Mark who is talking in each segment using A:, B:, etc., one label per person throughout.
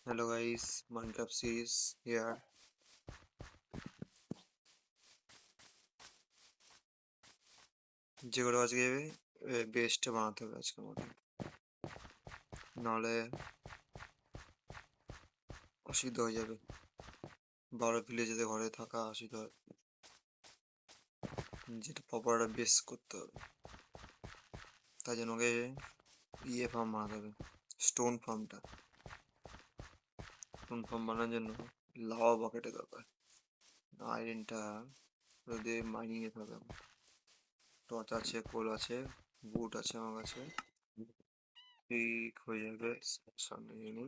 A: Hello guys, Minecraft series here. যেগুলো আজকে বেস্টটা বানাতে হবে আজকে আমাকে, নাহলে অসুবিধা হয়ে যাবে। 12 ভিলেজেতে ঘরে থাকা অসুবিধা হয়, যেটা প্রপার বেস করতে হবে। তাই জন্য ওকে ফার্ম বানাতে হবে, স্টোন ফার্মটা। স্টোন ফার্ম বানানোর জন্য লাভা বাকেটের দরকার, আয়রনটা দিয়ে মাইনিং যেতে হবে। টর্চ আছে, কোল আছে, বুট আছে আমার কাছে, ঠিক হয়ে যাবে। সামনে নিয়ে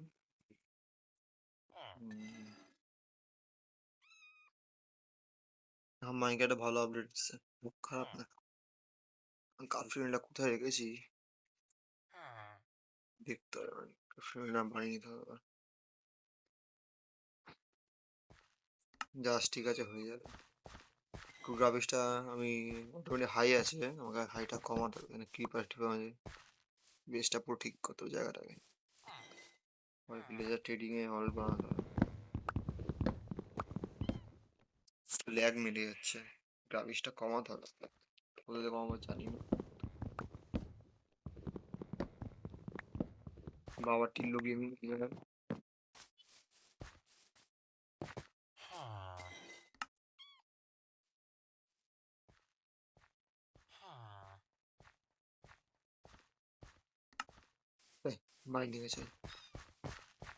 A: মাইনক্রাফটে ভালো আপডেট দিচ্ছে, খুব খারাপ না। গার্লফ্রেন্ডটা কোথায় রেখেছি দেখতে হবে, গার্লফ্রেন্ডটা বানিয়ে নিতে হবে। জাস্ট ঠিক আছে, হয়ে যাবে। গ্রাফিক্সটা আমি অটোমেটিক হাই আছে, আমাকে হাইটা কমাতে হবে, মানে ক্রিপার টিপার আছে, বেসটা পুরো ঠিক করতে হবে জায়গাটাকে। ভিলেজার ট্রেডিং এ হল বানাতে হবে। ল্যাগ মিলে যাচ্ছে, গ্রাফিক্সটা কমাতে হবে। কোথায় কমাবো জানি না। বাবা টিল্লু গেমিং মাইন্ডিং আছে,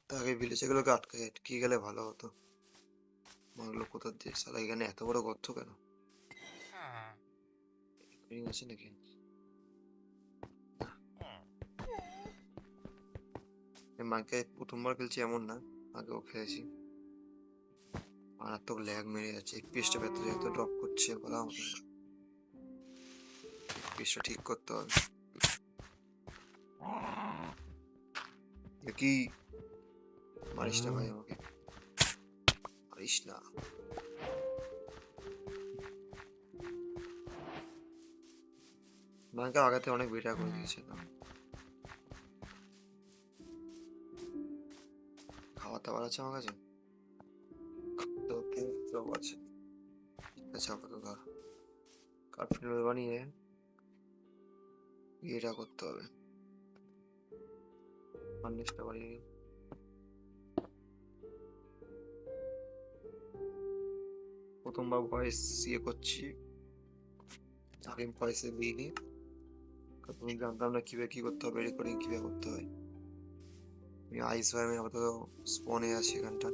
A: তাকে ভিলেজে গুলোকে আটকে গেলে ভালো হতো। মাগুলো কোথা দিয়ে সালা, এখানে এত বড় গর্ত কেন? আছে নাকি? মাকে প্রথমবার খেলছি এমন না, আগেও খেলেছি। মারাত্মক ল্যাগ মেরে যাচ্ছে, এফপিএসটা এত ড্রপ করছে বলা আমাকে, এফপিএসটা ঠিক করতে হবে। কি মারিস না ভাই, আমাকে মারিস না। মাকে আগাতে অনেক বেটার করে দিয়েছে না, খাবার দাবার আছে আমার কাছে তো, সব আছে। ঠিক আছে, আপাতত ধর কার্পেট বানিয়ে ইয়েটা করতে হবে, ফার্নেসটা বানিয়ে। প্রথমবার ভয়েস ইয়ে করছি, আগে ভয়েসে দিইনি, তুমি জানতাম না কিভাবে কি করতে হবে, রেকর্ডিং কিভাবে করতে হয়। আমি আইস ভাই, আমি আপাতত স্পনে আছি এখানটা।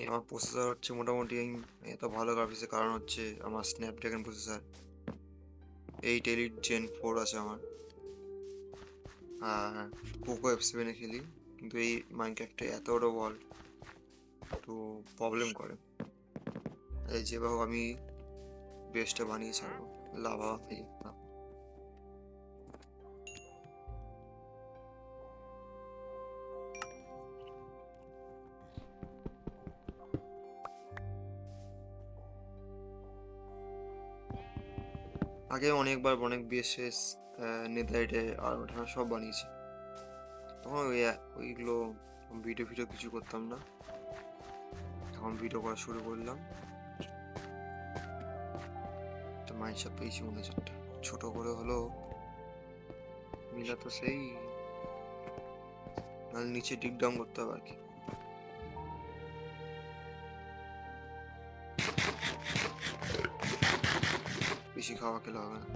A: আমার প্রসেসর হচ্ছে মোটামুটি, এত ভালো গ্রাফিক্সের কারণ হচ্ছে আমার স্ন্যাপড্রাগন প্রসেসর, 8 এলিট জেন 4 আছে আমার। আর পোকো F7 খেলি, কিন্তু এই মাইনক্রাফটে এত বড় ওয়ার্ল্ড একটু প্রবলেম করে। এই যেভাবে আমি বেসটা বানিয়ে ছাড়বো, লাভা হয়ে যেতাম। আগে অনেকবার অনেক বিএসএস নেদারইটে আর ওঠানো সব বানিয়েছি, তখন ওইগুলো ভিডিও ফিডিও কিছু করতাম না। এখন ভিডিও করা শুরু করলাম, একটা মাইন্ডসেট পেয়েছি মনে হচ্ছে, ছোট করে হলো মিলা তো সেই, নাহলে নিচে ডিপ ডাউন করতে হবে আর কি। বেশি খাওয়া খেলে হবে না।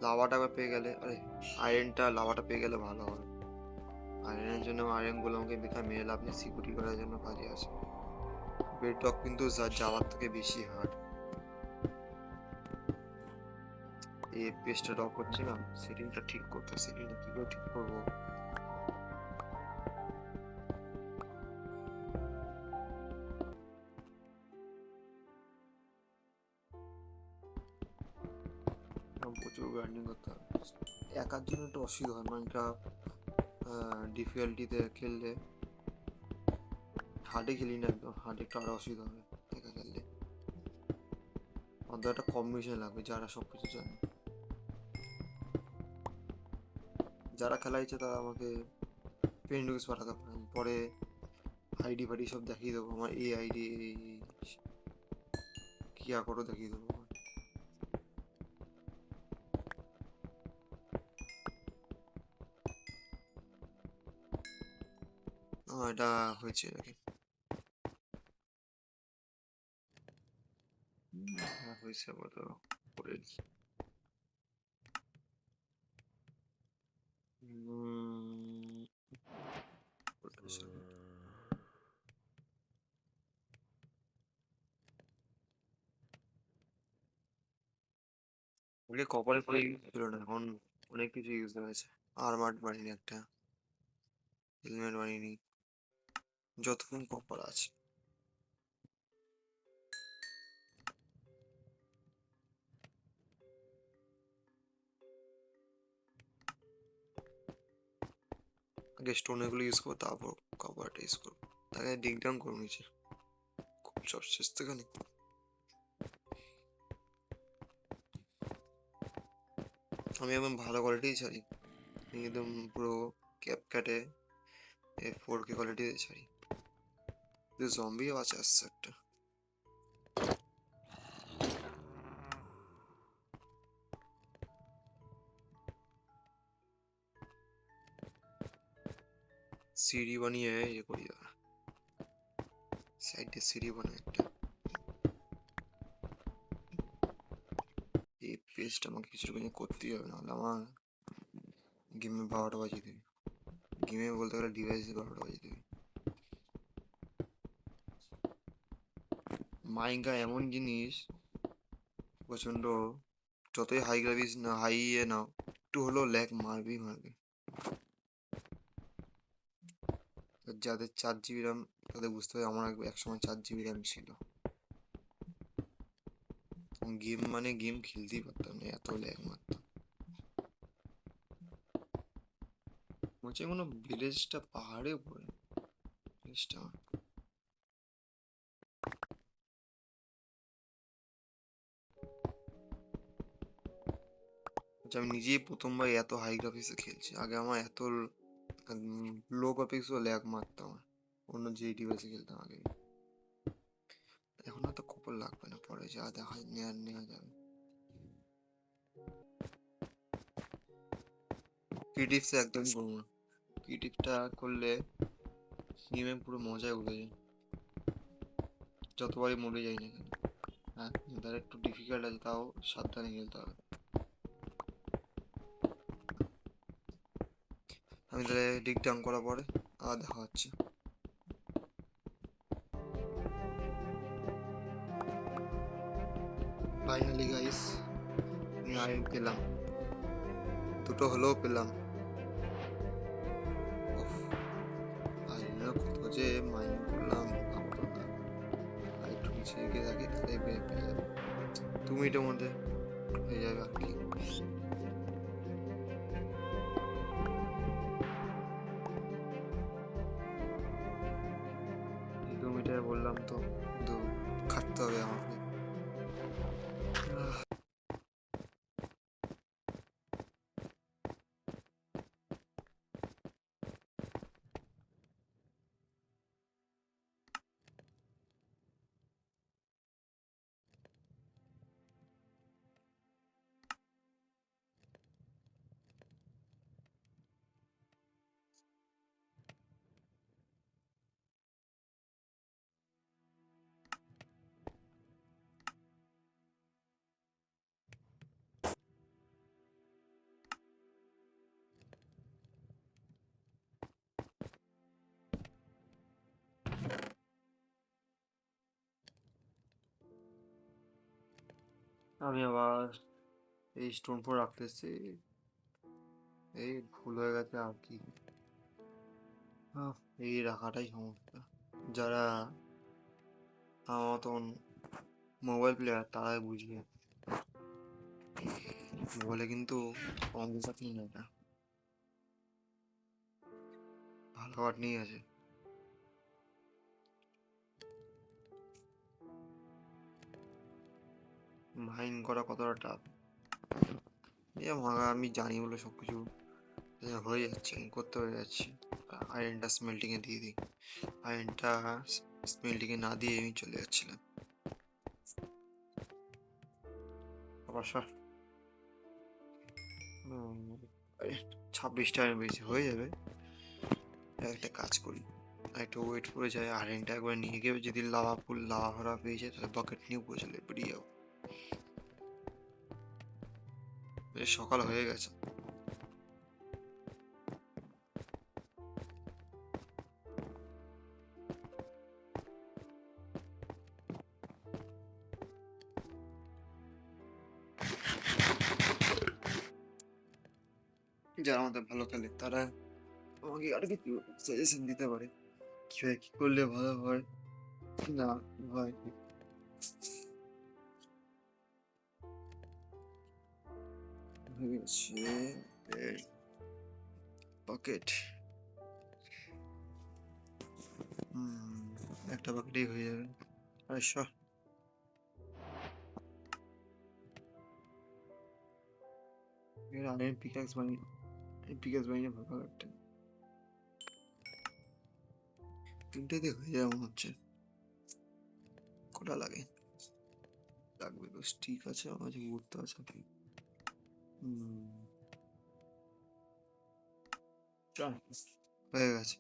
A: লাভাটা পেয়ে গেলে, আরে আয়রনটা, লাভাটা পেয়ে গেলে ভালো হবে। আয়রনের জন্য আয়রন গুলো আমাকে বেকার মেরে লাভ নেই, সিকিউরিটি করার জন্য কাজে আসে। বেডরক কিন্তু যাওয়ার থেকে বেশি হার্ড। এই পেজটা ড্রপ করছে না, সেটিংটা ঠিক করতে, সেটিংটা কি করে ঠিক করবো? প্রচুর গ্রাইন্ডিং করতে হবে, একার জন্য একটু অসুবিধা হয়। মাইনক্রাফট ডিফিকাল্টিতে খেললে, হার্ডে খেলি না, একদম হার্ডে একটু আরো অসুবিধা হবে একা খেললে। আমাদের একটা কম্বিনেশন লাগবে যারা সবকিছু জানে। যারা খেলাইছে তারা আমাকে ফ্রেন্ড রিকোয়েস্ট পাঠাতে পারে, আমি পরে আইডি ফাইডি সব দেখিয়ে দেবো, আমার এই আইডি কি করে দেখিয়ে দেবো। এটা হয়েছে নাকি? হ্যাঁ হয়েছে, বলো করে নি। rotation। আগে কপালে করে ইউজ ছিল না, এখন অনেক কিছু ইউজ হয়েছে। আর্মার্ড বানিয়ে একটা হেলমেট বানিয়ে নি, যতক্ষণ কপাল আছে। আগে স্টোন এগুলো ইউজ করবো, তারপর কপারটা ইউজ করবো। তাকে ডিগ ডাউন করে নিচ্ছে খুব সব শেষ থেকে নি। আমি একদম ভালো কোয়ালিটি ছাড়ি, একদম পুরো ক্যাপ কাটে 4K কোয়ালিটি ছাড়ি। জম্বিও আছে আসছে একটা। সিঁড়ি বানিয়ে করি, সাইডে সিঁড়ি বানায় একটা। এই পেজটা আমাকে কিছু করতেই হবে, নাহলে আমার গেমে 12টা বাজিয়ে দেবে। গেমে বলতে গেলে ডিভাইসে 12টা বাজিয়ে দেবে। মাইনকা এমন জিনিস, প্রচন্ড, যতই হাই গ্রাফিক্স না হাই নাও, একটু হলেও ল্যাগ মারবেই মারবে। যাদের 4 GB র্যাম তাদের বুঝতে হবে, আমার একসময় 4 GB র্যাম ছিল, গেম মানে গেম খেলতেই পারতাম না, এত ল্যাগ মারতাম। হচ্ছে কোনো ভিলেজটা পাহাড়ে পড়ে, ভিলেজটা আমি নিজেই প্রথমবার এত হাই গ্রাফিক্সে খেলছি, আগে আমার এত লো গ্রাফিক্সও ল্যাগ মারতাম অন্য যে ডিভাইসে খেলতাম আগে। এখন তো কপাল লাগবে না, পরে যা দেখা নেওয়া যাবে। ক্রিটিভসে একদম করবো না, ক্রিটিভটা করলে গেমে পুরো মজাই উড়ে যায়, যতবারই মরে যাই না কেন। হ্যাঁ তার একটু ডিফিকাল্ট আছে, তাও সাবধানে খেলতে হবে। আমি তাহলে ডিগ ডাউন করার পরে আবার দেখা হচ্ছে। ফাইনালি গাইস, আমি আইরন পেলাম, দুটো হলেও পেলাম। আইরনের কত যে মাইন করলাম, আর একটু নিচে এগিয়ে থাকি তাহলে পেয়ে যাবে, 2 মিনিটের মধ্যে হয়ে যাবে আর কি। 2 মিনিটে বললাম তো, কিন্তু খাটতে হবে আমাকে। আমি আবার এই স্টোন ফোর রাখতেছি, এই ভুল হয়ে গেছে আর কি। এই রাখাটাই সমস্যা। যারা আমার মতন মোবাইল প্লেয়ার তারাই বুঝবে, মোবাইলে কিন্তু কম চাকরি না, এটা ভালো খাটনি আছে। মাইন করা কতটা টাফ আমি জানি বলে সবকিছু হয়ে যাচ্ছে, আমি করতে হয়ে যাচ্ছি। আয়রনটা স্মেল্টিং এ দিয়ে দিই। আয়রনটা স্মেল্টিং এ না দিয়ে আমি চলে যাচ্ছিলাম। আবার 26টা বেশি হয়ে যাবে। একটা কাজ করি, একটু ওয়েট করে যাই, আয়রনটা একবার নিয়ে গিয়ে যদি লাভা ভরা পেয়ে যায় তাহলে বাকেট নিয়ে উপরে চলে বেরিয়ে যাবো। সকাল হয়ে গেছে। যারা আমাদের ভালো খেলে তারা আমাকে আর কিছু সাজেশন দিতে পারে কিভাবে কি করলে ভালো হয় না হয়। হয়ে গেছে বাকেট। একটা বাকেটেই হয়ে যাবে। আচ্ছা, আমি পিকাক্স বানিয়ে ভালো একটা 3টেতে হয়ে যাবে মনে হচ্ছে। কটা লাগবে তো স্টিক আছে আমার কাছে, উড তো আছে। হয়ে গেছে।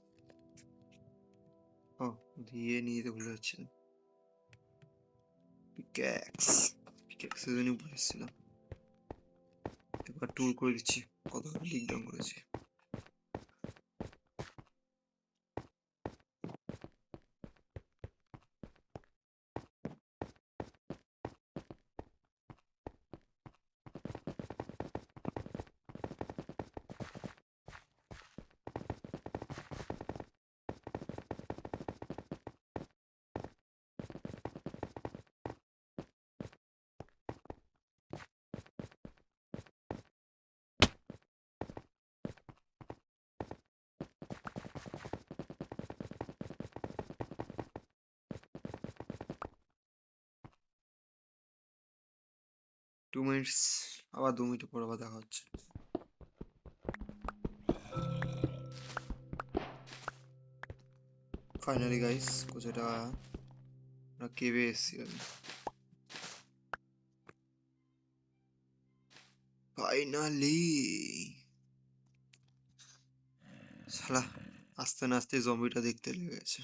A: ও দিয়ে নিয়ে যেতে ভুলে যাচ্ছি। পিক্যাক্স সেজন্য উপরে এসেছিলাম। এবার ট্যুর করে দিচ্ছি কত লিক ডাউন করেছি। টু মিনিটস, আবার 2 মিনিট পর আবার দেখা হচ্ছে। ফাইনালি গাইস কোথাটা কেবে এসছি আমি। ফাইনালি শালা আস্তে না আস্তে জম্বিটা দেখতে লেগে গেছে।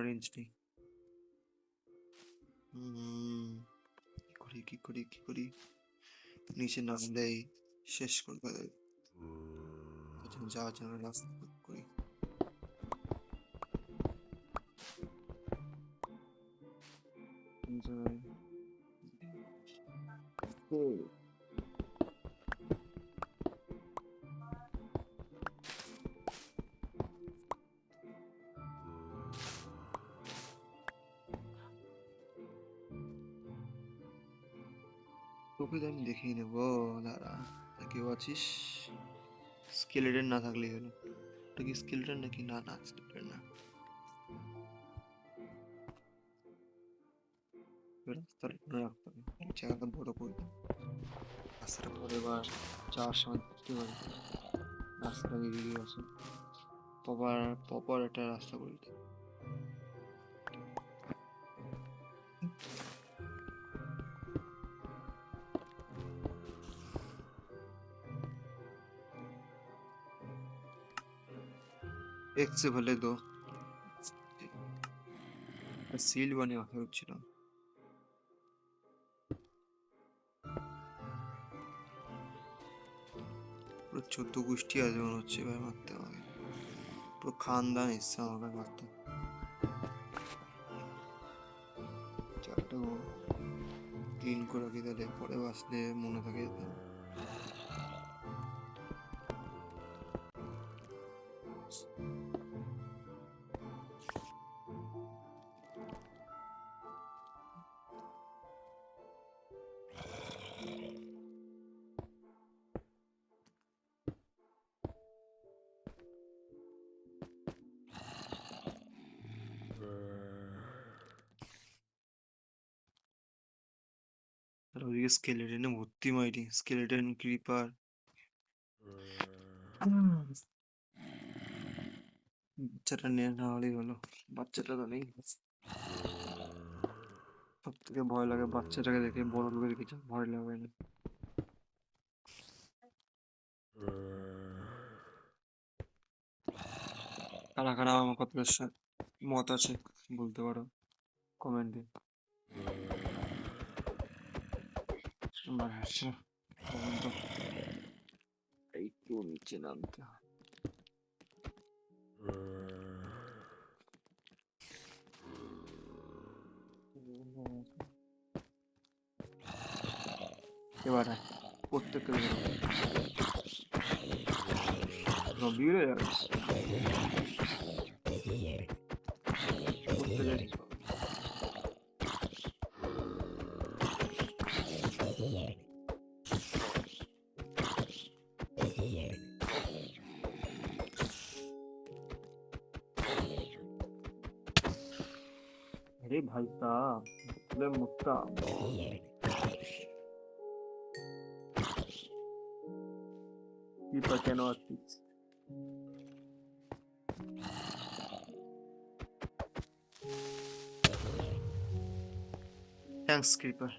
A: রেঞ্জ নেই। কি করি নিচে নামলেই শেষ করে দেবে। যাওয়ার জন্য রাস্তা করি। তোকে তো আমি দেখেই নেবো দাঁড়া। কেউ আছিস? স্কেলেটন না থাকলেই হলো। এটা কি স্কেলেটন নাকি? না না স্কেলেটন না। রাস্তাটা মনে রাখতে হবে, জায়গাটা বড় করে দিই। রাস্তাটা পরে বার যাওয়ার সময় দেখতে পারি রাস্তাটা এগিয়ে গেছে। প্রপার একটা রাস্তা করে দিই। एक से भले दो सील बने হচ্ছিল। পুরো 14 গোষ্ঠী আছে মনে হচ্ছে এবার মারতে আমাকে। পুরো খানদান এসছে আমাকে মারতে। চারটা ক্লিন করে রাখি তাহলে পরে বাঁচলে মনে থাকে যেত। ওদিকে স্কেলেটনে ভর্তি মাইরি, স্কেলেটন ক্রিপার। বাচ্চাটা নিয়ে না হলেই হলো, বাচ্চাটা তো নেই। সব থেকে ভয় লাগে বাচ্চাটাকে দেখে, বড় লোকের কিছু ভয় লাগে না। কারা কারা আমার কথার সাথে মত আছে বলতে পারো কমেন্টে। আমার হাসছে তখন তো একটু নিচে নামতে হয়। এবারে প্রত্যেকটা জম্বি হয়ে যাবে প্রত্যেকের। अरे भाई साहब मैं मुक्ता Keeper cannot fix. Thanks Keeper.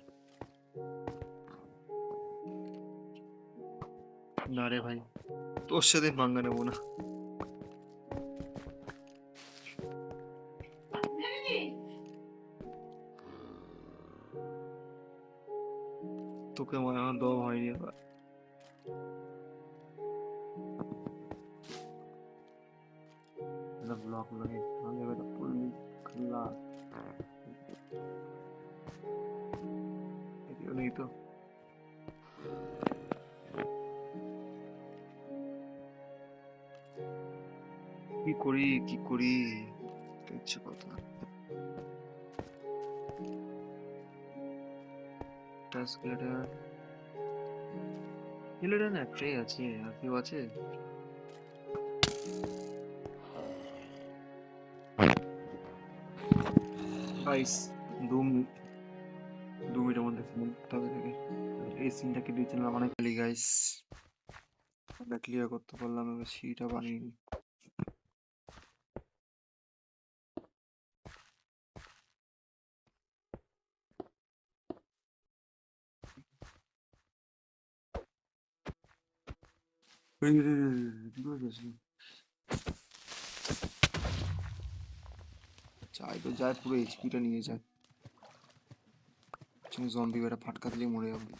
A: না রে ভাই, তোর সাথে মাঙ্গা নেবো না। তোকে মনে হয় দেওয়া হয়নি এবার। ব্লক লাগে আমি এবার ফুললি খোলা এদিও নেই তো। কি করি কি করি ইচ্ছে কথা। টাস্ক লেটার লেটার না একটাই আছে, আর কেউ আছে? গাইস 2 মিনিটের মধ্যে ফোন করতে হবে থেকে। এই সিনটাকে দিয়েছিলাম অনেক খালি গাইস, আমরা ক্লিয়ার করতে পারলাম। এবার সিটা বানিয়ে নিই। চাই তো যায়, পুরো এইচপিটা নিয়ে যায়। জম্বি বেটা ফাটকা দিলে মরে যাবে।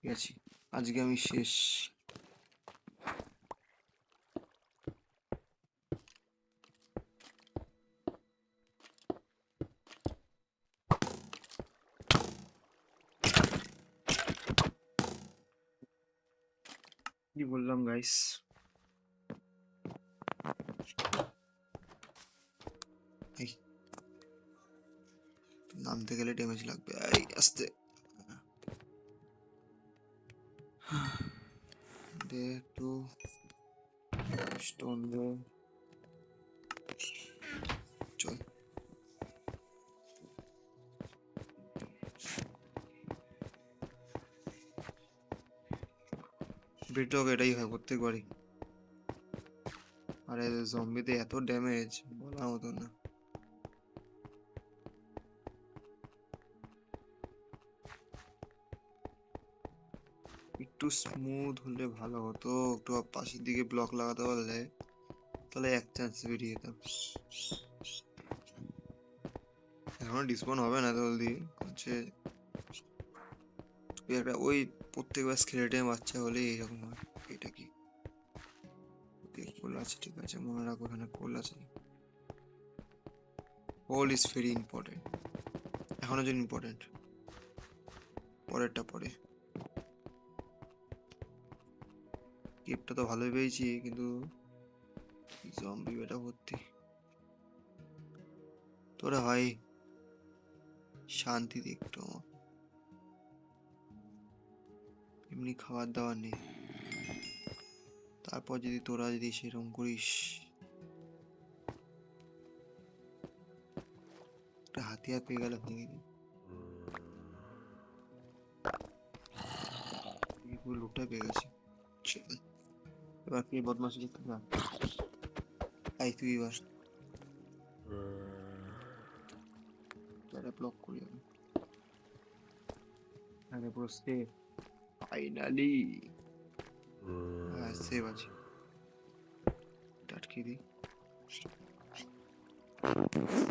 A: গেছি, আজকে আমি শেষ। কি বললাম গাইস, নামতে গেলে ড্যামেজ লাগবে। এই আস্তে দে একটু স্টোন দে, চল। বেটক এটাই হয় প্রত্যেকবারই। আরে জম্বিতে এত ড্যামেজ বলার মতো না। একটু স্মুথ হলে ভালো হতো, একটু পাশের দিকে ব্লক লাগাতে পারলে তাহলে এক চান্স বেরিয়ে যেতাম। এখনো ডিসপন হবে না জলদি হচ্ছে। একটা ওই প্রত্যেকবার স্কেলেটন বাচ্চা হলে এইরকম হয়। এটা কি কোল আছে? ঠিক আছে মনে রাখো, এখানে কোল আছে। কোল ইজ ভেরি ইম্পর্টেন্ট, এখনো যে ইম্পর্টেন্ট। পরেরটা পরে। গিফটটা তো ভালোই পেয়েছি, কিন্তু জম্বি বেটা ভর্তি। তোরা ভাই শান্তি দে একটু, এমনি খাবার দাবার নেই। তারপর যদি তোরা যদি সেরকম করিস, হাতিয়ার পেয়ে গেলে ভেঙে দিই। পুরো লুটে পেয়ে গেছি। চল, এবার কি বদমাশি করতে না। আই তুই এবার ব্লক করি আমি। আরে পুরো সেভ, ফাইনালি সেভ আছে। আটকে দিই।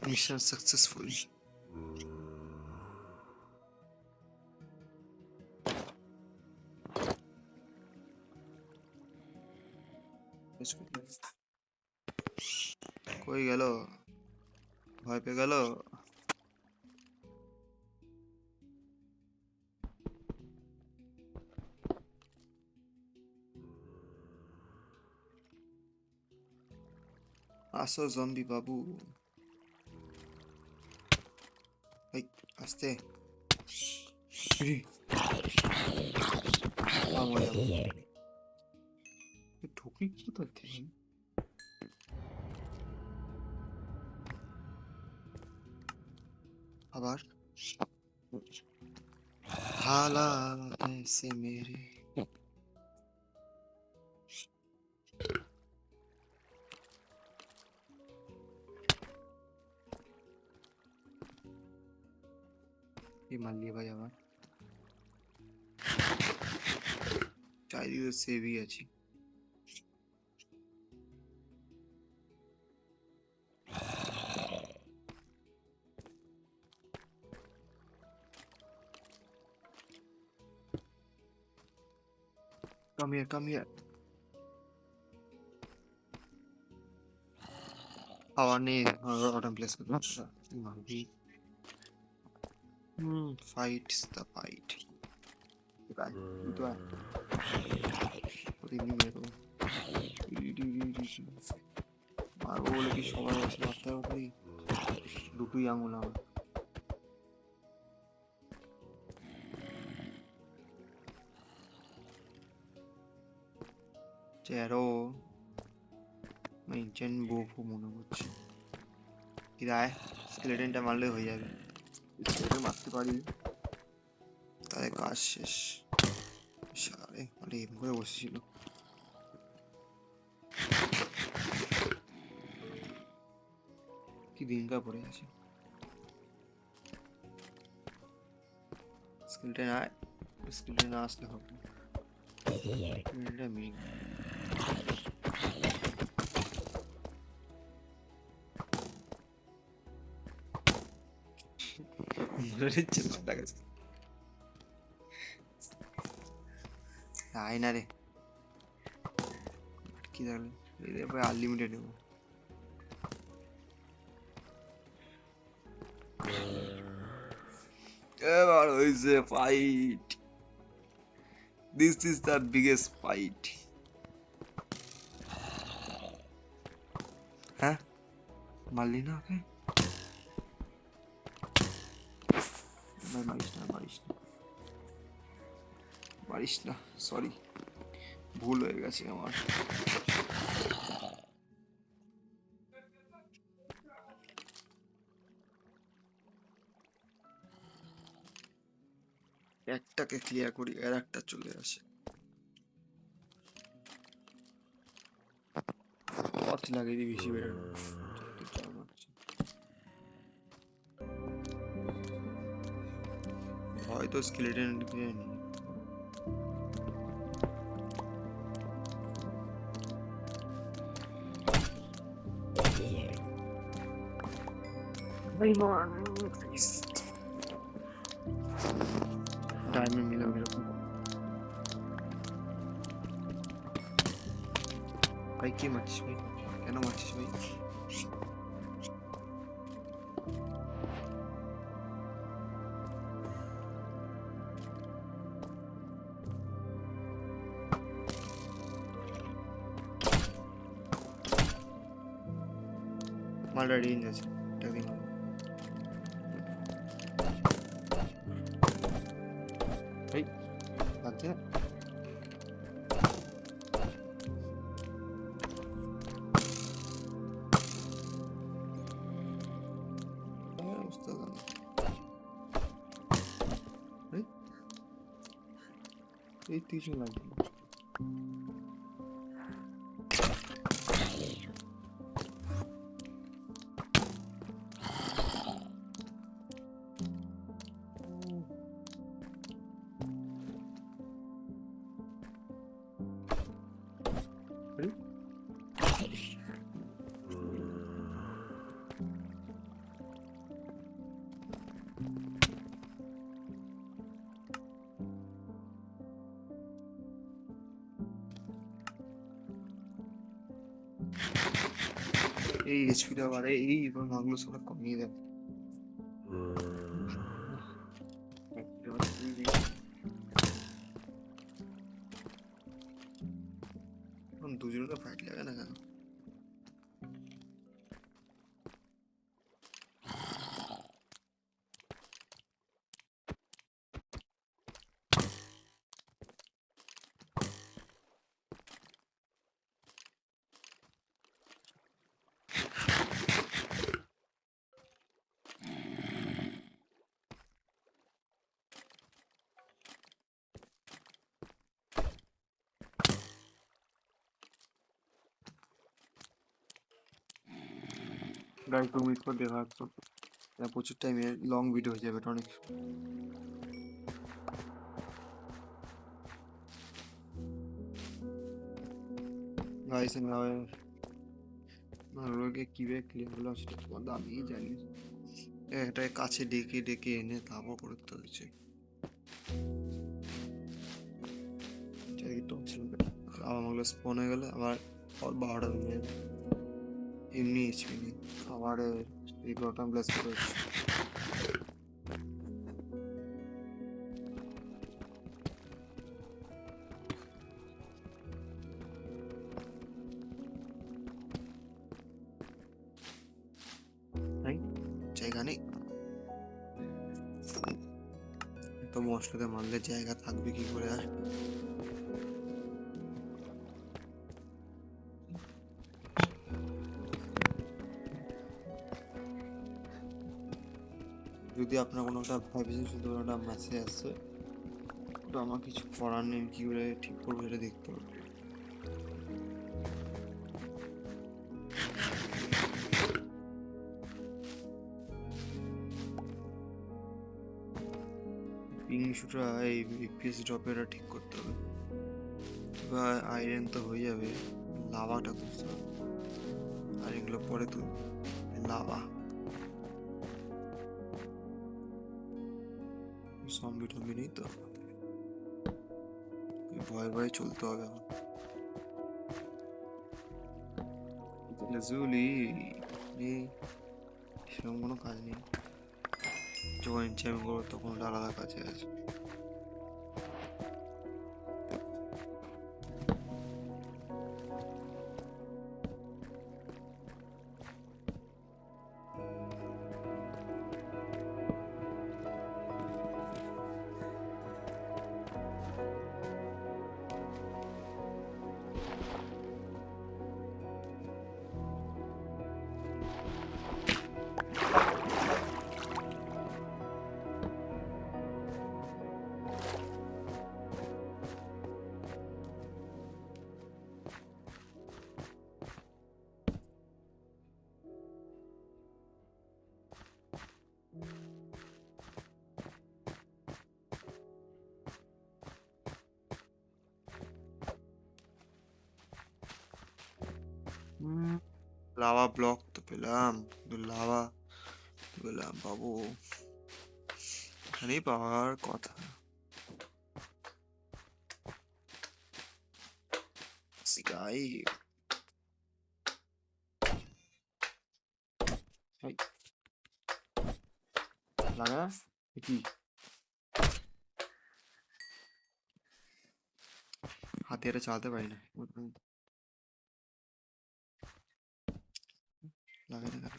A: Mission successful. কই গেল? ভয় পেয়ে গেল। আসো জম্বি বাবু। এই আস্তে। ঢুকি কোথা থেকে? আবার हालात ऐसे मेरे। ये मान लिया भाई আবার চারিদিকে সেভই আছি। Come here, come here. Our name, autumn place. Fight's the fight. Goodbye. Goodbye. মারবো বলে কি সবাই আছে মারতে হবে? দুটোই আঙুল আমার। চ্যারো মেনচেন বোফু মনে হচ্ছে। কিরায় স্কেলেটনটা মারলে হয়ে যাবে। স্কেলেটন মারতে পারি তাহলে কাজ শেষ। সারে মানে এম করে বসেছিল। কি দিনটা পড়ে আছে। স্কেলেটন আয়, স্কেলেটন না আসলে হবে না। এটা মেন আয় না রে কি তাহলে আনলিমিটেড নেবো। এবার হয়েছে fight. This is the biggest fight. হ্যাঁ মারলি না ওকে? মারিস না মারিস না মারিস না, সরি ভুল হয়ে গেছে আমার। একটাকে ক্লিয়ার করি আর একটা চলে আসে। পথ লাগিয়ে দিই বেশি বেরোনো। হয়তো স্কেলেটন টাইমে মিলাও এরকম। ভাই কি মারছিস ভাই? কেন মারছিস ভাই? মালটা রেঞ্জ আছে, এটা দিন। এই আচ্ছা অবস্থা এই তো কিছু লাগবে না। আরে, এই এইচপিটা বাড়ে, এই মাগুলো সব কমিয়ে দেয়। দুজনে ফাইট লাগে না কেন? গাইস 2 মিনিট পর দেখা হচ্ছে। এটা প্রচুর টাইমের লং ভিডিও হয়ে যাবে, এটা অনেক। গাইস মাগুলোকে কিভাবে ক্লিয়ার হলো সেটা তোমার আমি জানি। এটা কাছে ডেকে ডেকে এনে তারপর করতে হয়েছে। চারিদিকে টক্সিন আবার মাগুলো স্পন হয়ে গেলে আবার 12টা বেজে যাবে। এমনি এইচপি নেই, খাবারের এই প্রোটাম প্লাস করেছে। তাই জায়গা নেই তো, মশলাতে মারলে জায়গা থাকবে কি করে? আর যদি আপনার কোনো একটা ভাইবেশন শুধু একটা মেসেজ আসছে, ওটা আমার কিছু করার নেই, কি করে ঠিক করবো সেটা দেখতে হবে। পিং ইস্যুটা এই এফপিএস ড্রপের ঠিক করতে হবে। এবার আয়রন তো হয়ে যাবে, লাভাটা করতে হবে। আর এগুলো পরে তো লাভা জম্বি টম্বি নেই তো, ভয়ে ভয়ে চলতে হবে এখন। জুলি নেই, সেরকম কোনো কাজ নেই। যখন ইচ্ছে আমি করবো তখন ওটা আলাদা কাজে আছে। লাভা ব্লক তো পেলাম, লাভা পেলাম বাবু, এখানেই পাওয়ার কথা। সিগাই লাগা কি হাতিয়ারে চালাতে পারি না, লাগাই না।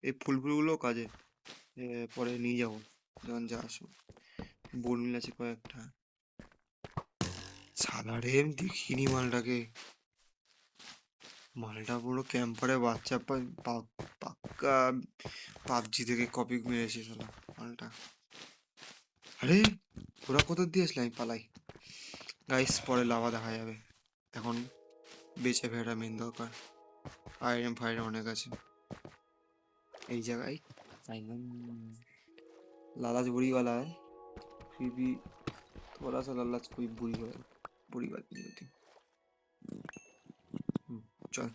A: এই ফুলগুলো কাজে পরে নিয়ে যাবো যখন যা আসো। বোন মিল আছে কয়েকটা, সালারে দেখিনি মালটাকে। মালটা পুরো ক্যাম্পারে বাচ্চা পাক্কা পাবজি থেকে কপি মেরেছে শালা মালটা। আরে ওরা কোথা দিয়ে আসলে, আমি পালাই। গাইস পরে লাভা দেখা যাবে, এখন বেঁচে ফেরা মেন দরকার। আইরন ফাইরন অনেক আছে এই জায়গায়। लालच बुरी वाला है, फिर भी थोड़ा सा लालच कोई बुरी बात नहीं होती। চল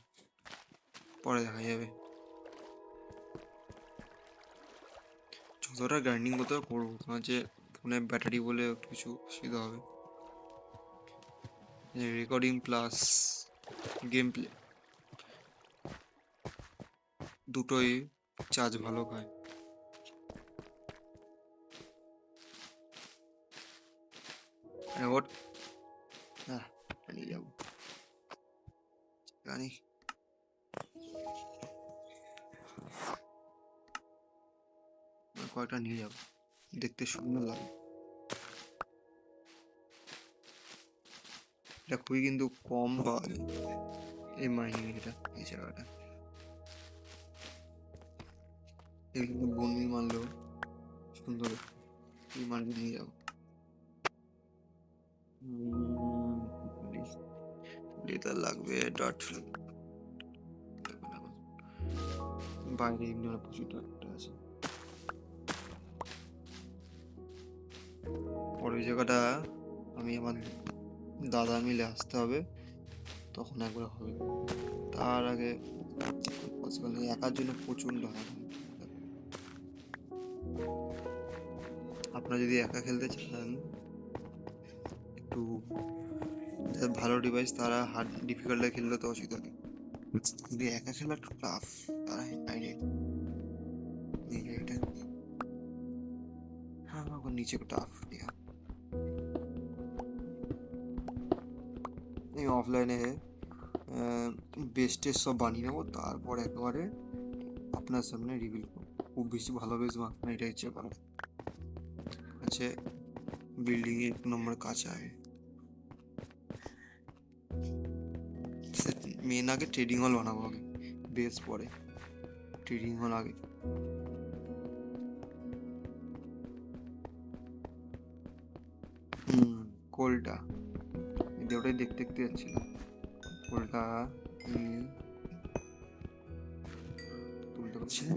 A: পরে দেখা যাবে, যতটা গ্রাইন্ডিং করতে হবে করবো, কারণ যে ফোনে ব্যাটারি বলে একটু কিছু অসুবিধা হবে। রেকর্ডিং প্লাস গেম প্লে দুটোই চার্জ ভালো খায়। ওট নিয়ে যাবো জানি, কয়েকটা নিয়ে যাবো, দেখতে সুন্দর লাগে। এটা খুবই কিন্তু কম পাওয়া যায় এই মাইনিং, এটা এই জায়গাটা। এই কিন্তু বন্দি মারলেও সুন্দর, এই মালটা নিয়ে যাবো। লেদার লাগবে, ডাট বাইরে এমনি প্রচুর ডাট আছে। পরের জায়গাটা আমি আমার দাদা মিলে আসতে হবে, তখন একবার হবে। তার আগে পসিবল নেই, একার জন্য প্রচন্ড হয়। আপনারা যদি একা খেলতে চান, একটু ভালো ডিভাইস তারা হার্ড ডিফিকাল্টে খেললে তো অসুবিধা নেই, কিন্তু একা খেলা একটু টাফ। তারা এটা হ্যাঁ নিচে টাফ দিয়া এই অফলাইনে বেস্ট টেস্ট সব বানিয়ে নেবো, তারপর একেবারে আপনার সামনে রিভিল করবো। খুব বেশি ভালো বেশ মাখবো না, এটা ইচ্ছে করে আছে। বিল্ডিং এ 1 নম্বর কাঁচা है, মেন আগে ট্রেডিং হল বানাবো, আগে বেস পরে ট্রেডিং হল আগে। কোলটা ওটাই দেখতে দেখতে যাচ্ছিলাম, কোলটা তুলতে পারছি না।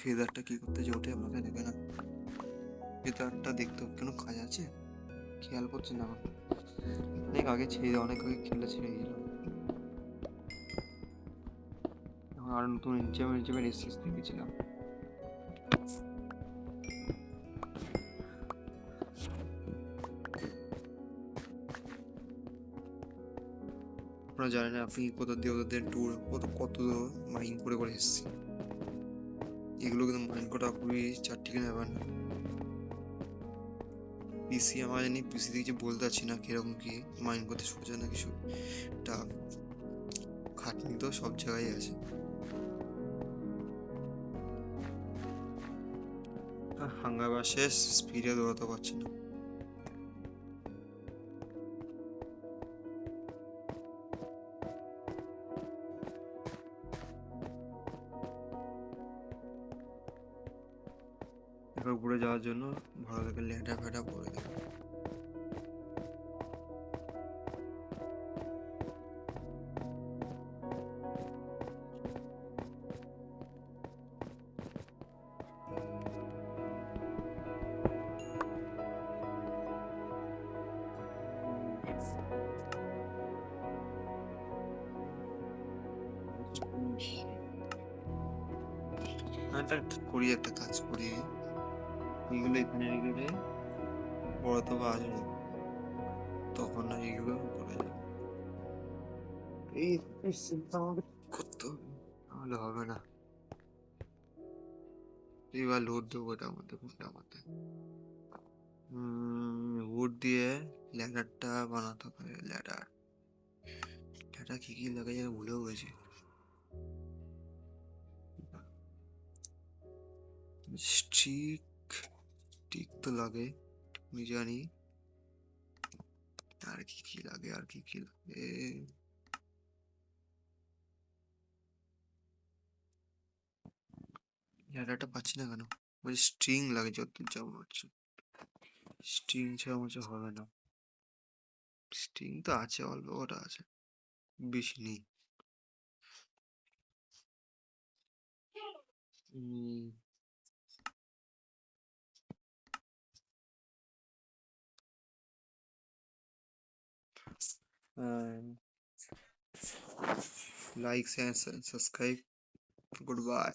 A: ফেদারটা কি করতে যে ওঠে আমাকে দেখে না, ফেদারটা দেখতে কেন কাজ আছে খেয়াল করছে না আমার। অনেক আগে অনেক আগে খেলে ছেড়ে দিলাম, এখন আর নতুন ইনচামেন্ট এসেছিস দেখেছিলাম। আপনারা জানেন না আপনি কোথা দিয়ে ওদের ট্যুর কত মাইন করে করে এসেছি, এগুলো কিন্তু মাইন করা খুবই চারটিখানি ব্যাপার না। পিসি আমার জানি, পিসি দিয়ে কিছু বলতে পারছি না কিরকম কি মাইন করতে সোজা না কিছু টাফ, খাটনি তো সব জায়গায় আছে। হাঙ্গামা শেষ, স্পিডে দৌড়াতে পারছি না। এবার উপরে যাওয়ার জন্য ভালো থেকে ল্যাডা ফ্যাডা করে দেবো। করি একটা কাজ করি, এগুলো এখানে রেখে বড় তো আসবে, তখন না এগুলো করে যাবে। এই আমাকে করতে হবে, নাহলে হবে না। এবার লোড দেবো ওটার মধ্যে, কোনটার মধ্যে উড দিয়ে ল্যাডারটা বানাতে হবে। ল্যাডার কি কি লাগে যেন ভুলেও গেছি। স্টিক তো লাগে, আমি জানি। আর কি কি লাগে, আর কি কি লাগে? ল্যাডারটা পাচ্ছি না কেন? বলছি স্ট্রিং লাগে যতদূর যা মনে হচ্ছে। স্ট্রিং ছাড়া মনে হচ্ছে হবে না। স্ট্রিং তো আছে, অল্প কটা আছে, বেশি নেই। Like and subscribe. Goodbye.